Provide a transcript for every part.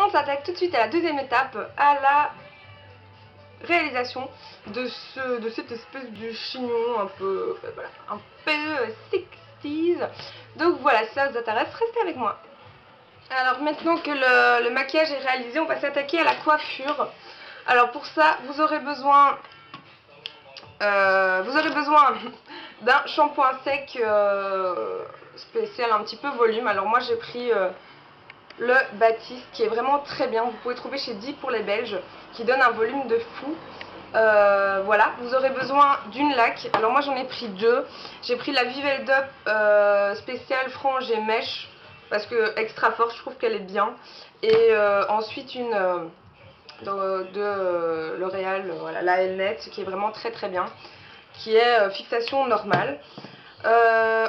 on s'attaque tout de suite à la deuxième étape, à la réalisation de cette espèce de chignon un peu, voilà, un peu 60s. Donc voilà, si ça vous intéresse, restez avec moi. Alors maintenant que le maquillage est réalisé, on va s'attaquer à la coiffure. Alors pour ça, vous aurez besoin d'un shampoing sec spécial un petit peu volume. Alors moi j'ai pris le Baptiste qui est vraiment très bien. Vous pouvez trouver chez Di pour les Belges, qui donne un volume de fou. Voilà, vous aurez besoin d'une laque. Alors moi j'en ai pris deux. J'ai pris la Vivel Up spéciale frange et mèche parce que extra forte, je trouve qu'elle est bien. Et ensuite une de L'Oréal, voilà, la L-Net, qui est vraiment très très bien, qui est fixation normale.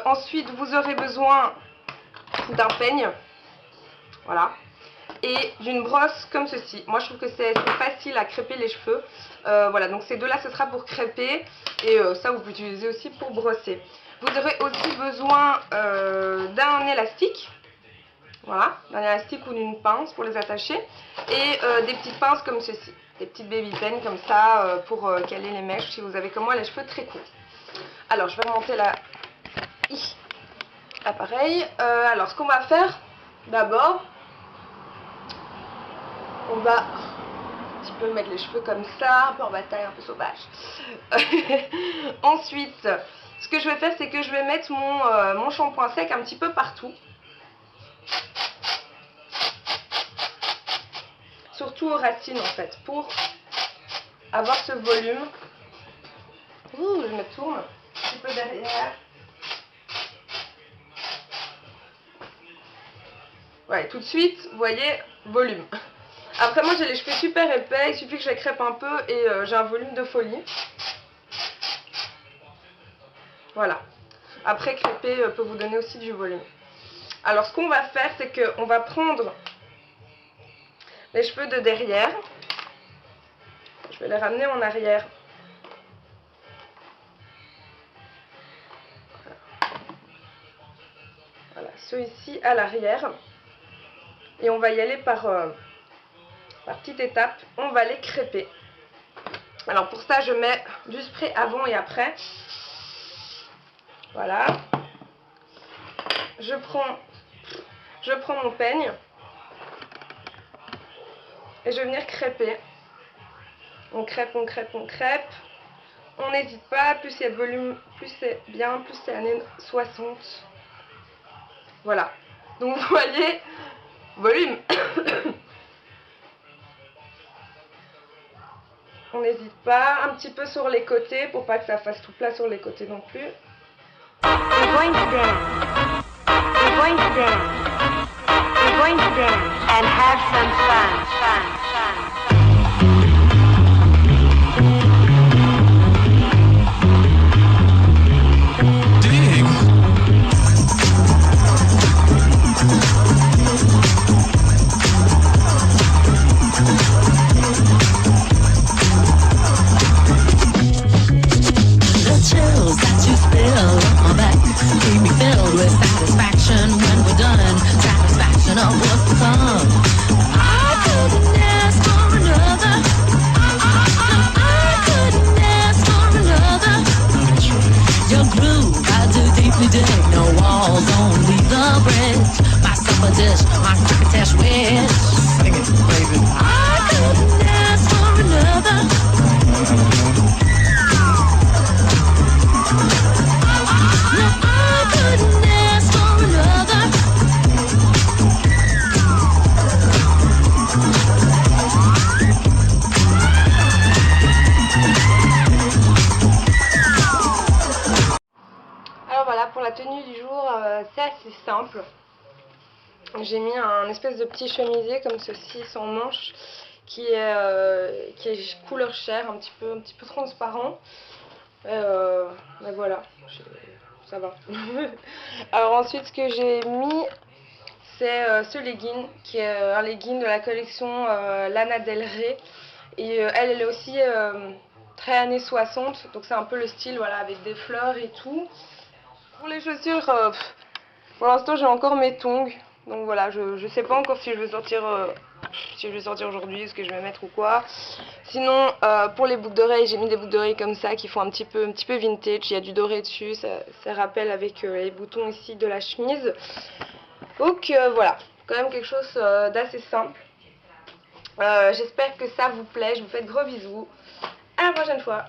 Ensuite vous aurez besoin d'un peigne, voilà, et d'une brosse comme ceci. Moi je trouve que c'est facile à crêper les cheveux. Voilà, donc ces deux là ce sera pour crêper, et ça vous pouvez utiliser aussi pour brosser. Vous aurez aussi besoin d'un élastique, voilà, d'un élastique ou d'une pince pour les attacher, et des petites pinces comme ceci, des petites baby pens comme ça pour caler les mèches si vous avez comme moi les cheveux très courts. Alors je vais remonter l'appareil. Alors ce qu'on va faire d'abord, on va un petit peu mettre les cheveux comme ça, un peu en bataille, un peu sauvage. Ensuite, ce que je vais faire, c'est que je vais mettre mon shampoing sec un petit peu partout. Surtout aux racines en fait, pour avoir ce volume. Ouh, je me tourne un petit peu derrière. Ouais, tout de suite, vous voyez, volume. Après moi j'ai les cheveux super épais, il suffit que je les crêpe un peu et j'ai un volume de folie. Voilà. Après crêper peut vous donner aussi du volume. Alors ce qu'on va faire, c'est qu'on va prendre les cheveux de derrière. Je vais les ramener en arrière. Voilà, ceux ici à l'arrière. Et on va y aller par petites étapes. On va les crêper. Alors pour ça, je mets du spray avant et après. Voilà. Je prends mon peigne. Et je vais venir crêper. On crêpe, on crêpe, on crêpe. On n'hésite pas, plus il y a de volume, plus c'est bien, plus c'est années 60. Voilà. Donc vous voyez, volume. On n'hésite pas, un petit peu sur les côtés, pour pas que ça fasse tout plat sur les côtés non plus. We're going to dance. We're going to dance. We're going to dance and have some fun. Pour la tenue du jour, c'est assez simple. J'ai mis un espèce de petit chemisier comme ceci sans manches qui est couleur chair, un petit peu transparent. Mais voilà, ça va. Alors ensuite ce que j'ai mis, c'est ce legging qui est un legging de la collection Lana Del Rey. Et elle est aussi très années 60, donc c'est un peu le style, voilà, avec des fleurs et tout. Pour les chaussures, pour l'instant j'ai encore mes tongs, donc voilà, je sais pas encore si je vais sortir si je vais sortir aujourd'hui, ce que je vais mettre ou quoi. Sinon, pour les boucles d'oreilles, j'ai mis des boucles d'oreilles comme ça qui font un petit peu vintage. Il y a du doré dessus, ça rappelle avec les boutons ici de la chemise. Donc voilà, quand même quelque chose d'assez simple. J'espère que ça vous plaît. Je vous fais de gros bisous. À la prochaine fois.